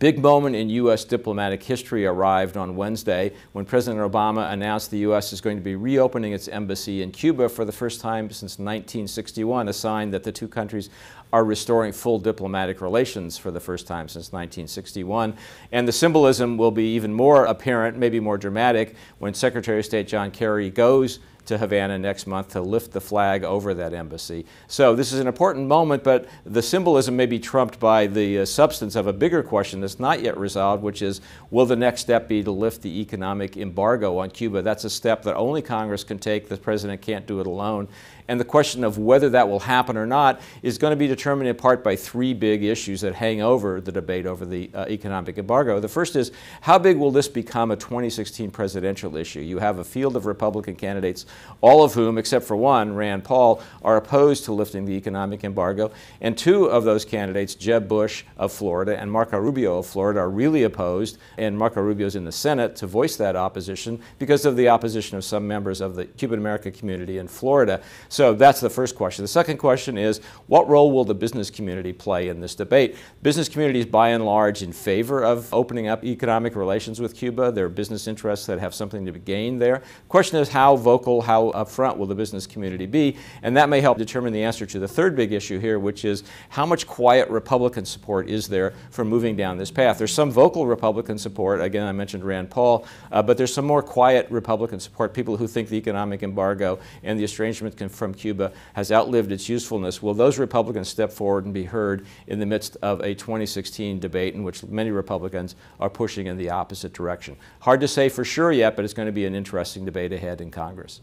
big moment in U.S. diplomatic history arrived on Wednesday when President Obama announced the U.S. is going to be reopening its embassy in Cuba for the first time since 1961, a sign that the two countries are restoring full diplomatic relations for the first time since 1961. And the symbolism will be even more apparent, maybe more dramatic, when Secretary of State John Kerry goes to Havana next month to lift the flag over that embassy. So this is an important moment, but the symbolism may be trumped by the substance of a bigger question that's not yet resolved, which is, will the next step be to lift the economic embargo on Cuba? That's a step that only Congress can take. The President can't do it alone. And the question of whether that will happen or not is going to be determined in part by three big issues that hang over the debate over the economic embargo. The first is, how big will this become a 2016 presidential issue? You have a field of Republican candidates, all of whom, except for one, Rand Paul, are opposed to lifting the economic embargo. And two of those candidates, Jeb Bush of Florida and Marco Rubio of Florida, are really opposed. And Marco Rubio is in the Senate to voice that opposition because of the opposition of some members of the Cuban American community in Florida. So that's the first question. The second question is, what role will the business community play in this debate? Business community is by and large in favor of opening up economic relations with Cuba. There are business interests that have something to be gained there. The question is, how vocal, how upfront will the business community be? And that may help determine the answer to the third big issue here, which is, how much quiet Republican support is there for moving down this path? There's some vocal Republican support. Again, I mentioned Rand Paul, but there's some more quiet Republican support, people who think the economic embargo and the estrangement from Cuba has outlived its usefulness. Will those Republicans step forward and be heard in the midst of a 2016 debate in which many Republicans are pushing in the opposite direction? Hard to say for sure yet, but it's going to be an interesting debate ahead in Congress.